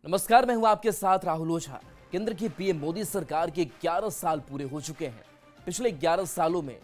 नमस्कार, मैं हूं आपके साथ राहुल ओझा। केंद्र की पीएम मोदी सरकार के 11 साल पूरे हो चुके हैं। पिछले 11 सालों में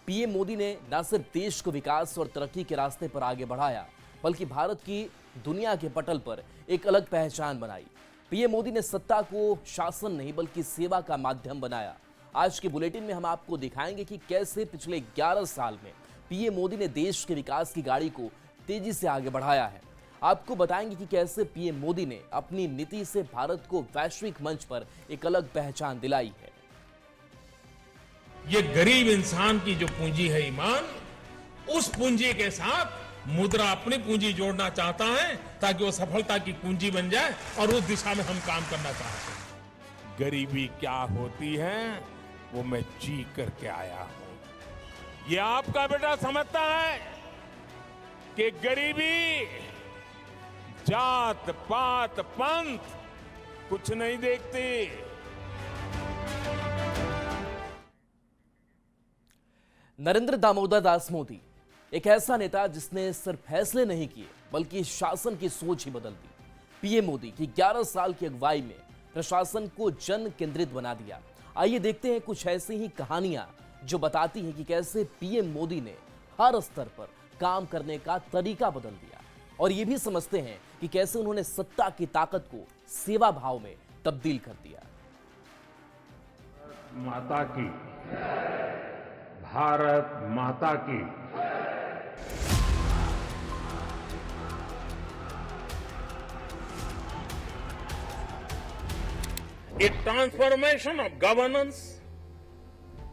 पीएम मोदी ने न सिर्फ देश को विकास और तरक्की के रास्ते पर आगे बढ़ाया, बल्कि भारत की दुनिया के पटल पर एक अलग पहचान बनाई। पीएम मोदी ने सत्ता को शासन नहीं बल्कि सेवा का माध्यम बनाया। आज के बुलेटिन में हम आपको दिखाएंगे कि कैसे पिछले 11 साल में पीएम मोदी ने देश के विकास की गाड़ी को तेजी से आगे बढ़ाया है। आपको बताएंगे कि कैसे पीएम मोदी ने अपनी नीति से भारत को वैश्विक मंच पर एक अलग पहचान दिलाई है। ये गरीब इंसान की जो पूंजी है ईमान, उस पूंजी के साथ मुद्रा अपनी पूंजी जोड़ना चाहता है ताकि वो सफलता की कुंजी बन जाए और उस दिशा में हम काम करना चाहते हैं। गरीबी क्या होती है वो मैं जी करके आया हूं। ये आपका बेटा समझता है कि गरीबी जात पात पंथ कुछ नहीं देखती। नरेंद्र दामोदर दास मोदी एक ऐसा नेता जिसने सिर्फ फैसले नहीं किए बल्कि शासन की सोच ही बदल दी। पीएम मोदी की 11 साल की अगुवाई में प्रशासन को जन केंद्रित बना दिया। आइए देखते हैं कुछ ऐसी ही कहानियां जो बताती हैं कि कैसे पीएम मोदी ने हर स्तर पर काम करने का तरीका बदल दिया, और ये भी समझते हैं कि कैसे उन्होंने सत्ता की ताकत को सेवा भाव में तब्दील कर दिया। माता की, भारत माता की। A transformation of governance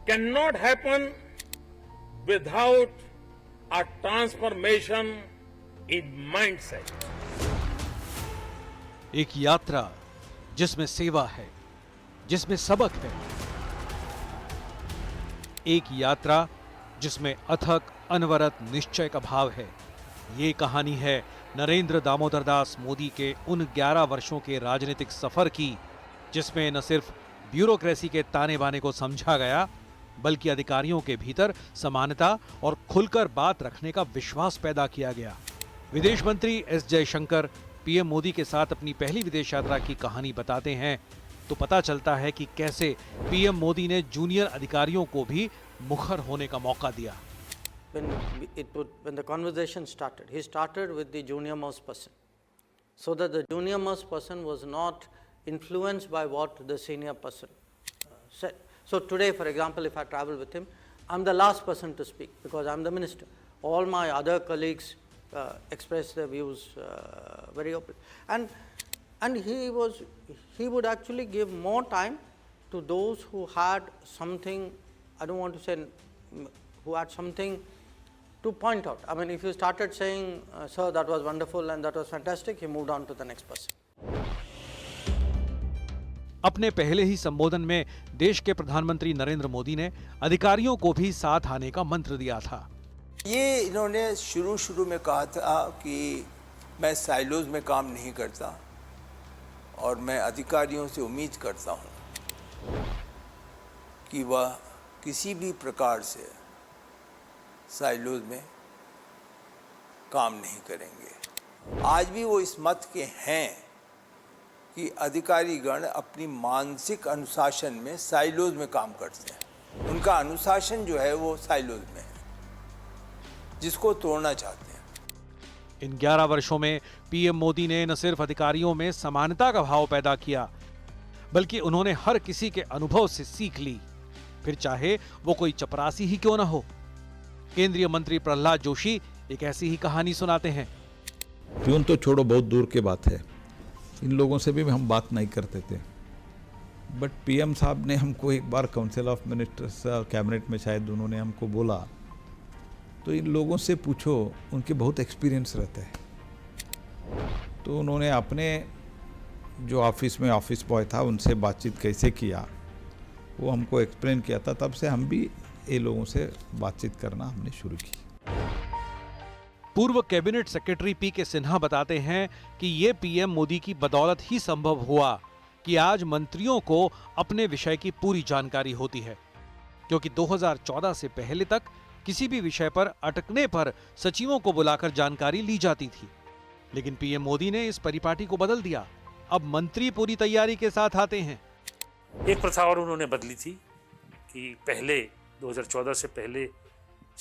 cannot happen without a transformation in mindset. एक यात्रा जिसमें सेवा है, जिसमें सबक है। एक यात्रा जिसमें अथक अनवरत निश्चय का भाव है। ये कहानी है नरेंद्र दामोदर दास मोदी के उन 11 वर्षों के राजनीतिक सफर की, जिसमें न सिर्फ ब्यूरोक्रेसी के ताने बाने को समझा गया, बल्कि अधिकारियों के भीतर समानता और खुलकर बात रखने का विश्वास पैदा किया गया। विदेश मंत्री एस जयशंकर पीएम मोदी के साथ अपनी पहली विदेश यात्रा की कहानी बताते हैं तो पता चलता है कि कैसे पीएम मोदी ने जूनियर अधिकारियों को भी मुखर होने का मौका दिया। When the conversation started, he started with the junior most person, so that the junior most person was not influenced by what the senior person said. So today, for example, if I travel with him, I'm the last person to speak because I'm the minister. All my other colleagues express their views very openly, and he would actually give more time to those who had something. I don't want to say who had something to point out. I mean, if you started saying, "Sir, that was wonderful and that was fantastic," he moved on to the next person. अपने पहले ही संबोधन में देश के प्रधानमंत्री नरेंद्र मोदी ने अधिकारियों को भी साथ आने का मंत्र दिया था। ये इन्होंने शुरू में कहा था कि मैं साइलोज में काम नहीं करता और मैं अधिकारियों से उम्मीद करता हूँ कि वह किसी भी प्रकार से साइलोज में काम नहीं करेंगे। आज भी वो इस मत के हैं कि अधिकारीगण अपनी मानसिक अनुशासन में साइलोज में काम करते हैं। उनका अनुशासन जो है वो साइलोज में है, जिसको तोड़ना चाहते हैं। इन 11 वर्षों में पीएम मोदी ने न सिर्फ अधिकारियों में समानता का भाव पैदा किया, बल्कि उन्होंने हर किसी के अनुभव से सीख ली, फिर चाहे वो कोई चपरासी ही क्यों ना हो। केंद्रीय मंत्री प्रहलाद जोशी एक ऐसी ही कहानी सुनाते हैं। प्यून तो छोड़ो, बहुत दूर की बात है। इन लोगों से भी हम बात नहीं करते थे, बट पीएम साहब ने हमको एक bar council of ministers cabinet में शायद उन्होंने हमको बोला, तो इन लोगों से पूछो, उनके बहुत एक्सपीरियंस रहता है। तो उन्होंने अपने जो ऑफिस में ऑफिस बॉय था उनसे बातचीत कैसे किया वो हमको एक्सप्लेन किया था। तब से हम भी ये लोगों से बातचीत करना हमने शुरू की। पूर्व कैबिनेट सेक्रेटरी पी के सिन्हा बताते हैं कि ये पीएम मोदी की बदौलत ही संभव हुआ कि आज मंत्रियों को अपने विषय की पूरी जानकारी होती है, क्योंकि 2014 से पहले तक किसी भी विषय पर अटकने पर सचिवों को बुलाकर जानकारी ली जाती थी। लेकिन पीएम मोदी ने इस परिपाटी को बदल दिया। अब मंत्री पूरी तैयारी के साथ आते हैं। एक प्रथा और उन्होंने बदली थी कि पहले 2014 से पहले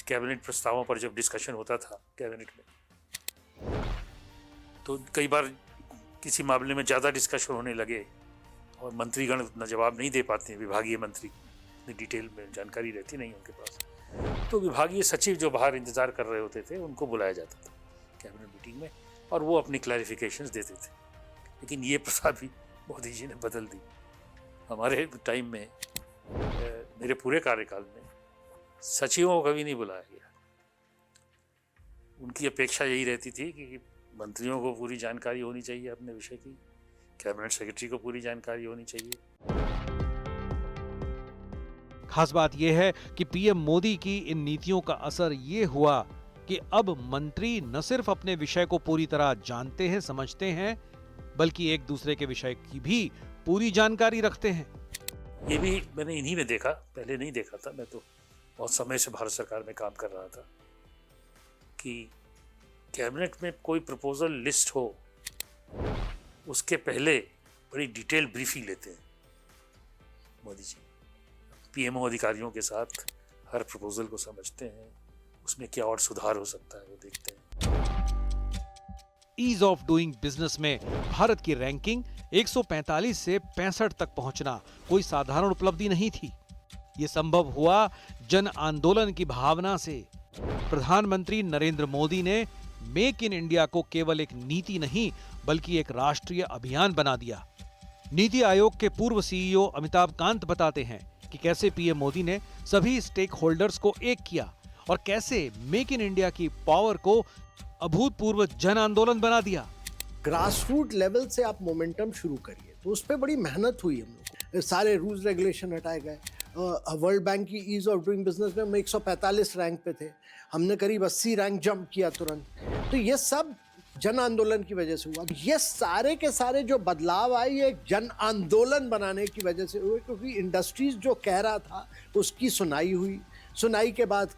कैबिनेट प्रस्तावों पर जब डिस्कशन होता था कैबिनेट में, तो कई बार किसी मामले में ज़्यादा डिस्कशन होने लगे और मंत्रीगण उतना जवाब नहीं दे पाते हैं, विभागीय मंत्री डिटेल में जानकारी रहती नहीं उनके पास, तो विभागीय सचिव जो बाहर इंतजार कर रहे होते थे उनको बुलाया जाता था कैबिनेट मीटिंग में और वो अपनी क्लैरिफिकेशंस देते थे। लेकिन ये प्रथा भी मोदी जी ने बदल दी। हमारे टाइम में मेरे पूरे कार्यकाल में सचिवों को कभी नहीं बुलाया गया। उनकी अपेक्षा यही रहती थी कि मंत्रियों को पूरी जानकारी होनी चाहिए अपने विषय की, कैबिनेट सेक्रेटरी को पूरी जानकारी होनी चाहिए। खास बात यह है कि पीएम मोदी की इन नीतियों का असर ये हुआ कि अब मंत्री न सिर्फ अपने विषय को पूरी तरह जानते हैं, समझते हैं, बल्कि एक दूसरे के विषय की भी पूरी जानकारी रखते हैं। ये भी मैंने इन्हीं में देखा, पहले नहीं देखा था। मैं तो बहुत समय से भारत सरकार में काम कर रहा था कि कैबिनेट में कोई प्रपोजल लिस्ट हो, उसके पहले बड़ी डिटेल ब्रीफिंग लेते हैं मोदी जी। पीएमओ अधिकारियों के साथ हर प्रपोजल को समझते हैं, उसमें क्या और सुधार हो सकता है वो देखते हैं। ईज ऑफ डूइंग बिजनेस में भारत की रैंकिंग 145 से 65 तक पहुंचना कोई साधारण उपलब्धि नहीं थी। ये संभव हुआ जन आंदोलन की भावना से। प्रधानमंत्री नरेंद्र मोदी ने मेक इन इंडिया को केवल एक नीति नहीं बल्कि एक राष्ट्रीय अभियान बना दिया। नीति आयोग के पूर्व सीईओ अमिताभ कांत बताते हैं कि कैसे पीएम मोदी ने सभी स्टेक होल्डर्स को एक किया और कैसे मेक इन इंडिया की पावर को अभूतपूर्व जन आंदोलन बना दिया। ग्रास रूट लेवल से आप मोमेंटम शुरू करिए, तो उस पर बड़ी मेहनत हुई हम लोग। सारे रूल्स रेगुलेशन हटाए गए। वर्ल्ड बैंक की ईज ऑफ डूइंग बिजनेस में हम 145 रैंक पे थे, हमने करीब 80 रैंक जंप किया तुरंत। तो ये सब जन आंदोलन की वजह से हुआ। ये सारे के सारे जो बदलाव आए ये जन आंदोलन बनाने की वजह से हुए, क्योंकि इंडस्ट्रीज जो कह रहा था उसकी सुनाई हुई, सुनाई के बाद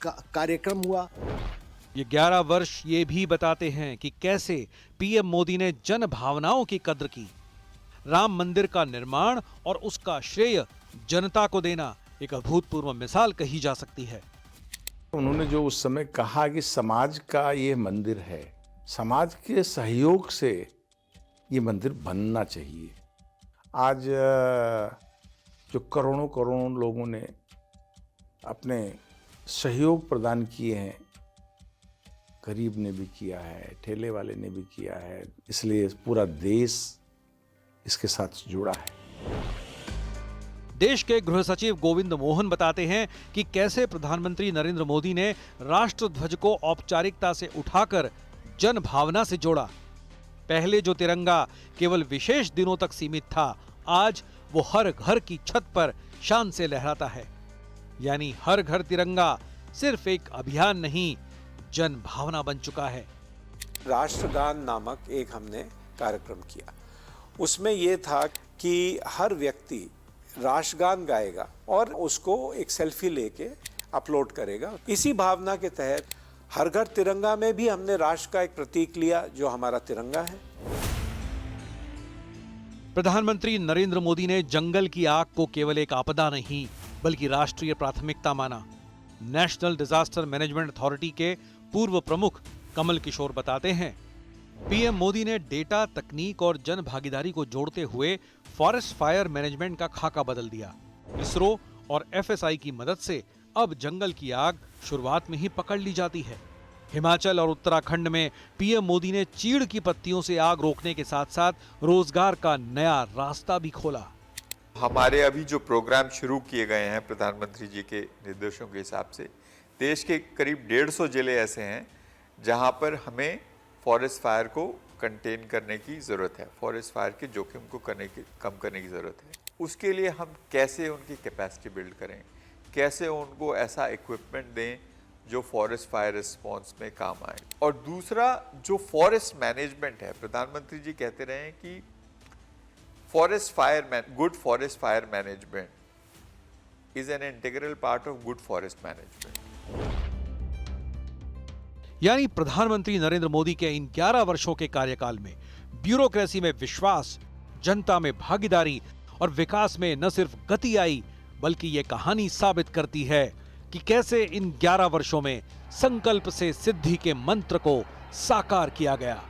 कार्यक्रम हुआ। ये 11 वर्ष ये भी बताते हैं कि कैसे पीएम मोदी ने जन भावनाओं की कद्र की। राम मंदिर का निर्माण और उसका श्रेय जनता को देना एक अभूतपूर्व मिसाल कही जा सकती है। उन्होंने जो उस समय कहा कि समाज का ये मंदिर है, समाज के सहयोग से ये मंदिर बनना चाहिए। आज जो करोड़ों करोड़ों लोगों ने अपने सहयोग प्रदान किए हैं, गरीब ने भी किया है, ठेले वाले ने भी किया है, इसलिए पूरा देश इसके साथ जुड़ा है। देश के गृह सचिव गोविंद मोहन बताते हैं कि कैसे प्रधानमंत्री नरेंद्र मोदी ने राष्ट्र ध्वज को औपचारिकता से उठाकर जन भावना से जोड़ा। पहले जो तिरंगा केवल विशेष दिनों तक सीमित था, आज वो हर घर की छत पर शान से लहराता है। यानी हर घर तिरंगा सिर्फ एक अभियान नहीं, जन भावना बन चुका है। राष्ट्रगान नामक एक हमने कार्यक्रम किया। उसमें यह था कि हर व्यक्ति राष्ट्रगान गाएगा और उसको एक सेल्फी लेके अपलोड करेगा। इसी भावना के तहत हर घर तिरंगा में भी हमने राष्ट्र का एक प्रतीक लिया जो हमारा तिरंगा है। प्रधानमंत्री नरेंद्र मोदी ने जंगल की आग को केवल एक आपदा नहीं बल्कि राष्ट्रीय प्राथमिकता माना। नेशनल डिजास्टर मैनेजमेंट अथॉरिटी के पूर्व प्रमुख कमल किशोर बताते हैं, पीएम मोदी ने डेटा, तकनीक और जन भागीदारी को जोड़ते हुए फॉरेस्ट फायर मैनेजमेंट का खाका बदल दिया। इसरो और एफएसआई की मदद से अब जंगल की आग शुरुआत में ही पकड़ ली जाती है। हिमाचल और उत्तराखंड में पीएम मोदी ने चीड़ की पत्तियों से आग रोकने के साथ साथ रोजगार का नया रास्ता भी खोला। हमारे अभी जो प्रोग्राम शुरू किए गए हैं प्रधानमंत्री जी के निर्देशों के हिसाब से, देश के करीब 150 जिले ऐसे हैं जहां पर हमें फॉरेस्ट फायर को कंटेन करने की ज़रूरत है, फॉरेस्ट फायर के जोखिम को कम करने की ज़रूरत है। उसके लिए हम कैसे उनकी कैपेसिटी बिल्ड करें, कैसे उनको ऐसा इक्विपमेंट दें जो फॉरेस्ट फायर रिस्पॉन्स में काम आए। और दूसरा जो फॉरेस्ट मैनेजमेंट है, प्रधानमंत्री जी कहते रहे हैं कि good forest fire management is an integral part of good forest management. यानी प्रधानमंत्री नरेंद्र मोदी के इन 11 वर्षों के कार्यकाल में ब्यूरोक्रेसी में विश्वास, जनता में भागीदारी और विकास में न सिर्फ गति आई, बल्कि ये कहानी साबित करती है कि कैसे इन 11 वर्षों में संकल्प से सिद्धि के मंत्र को साकार किया गया।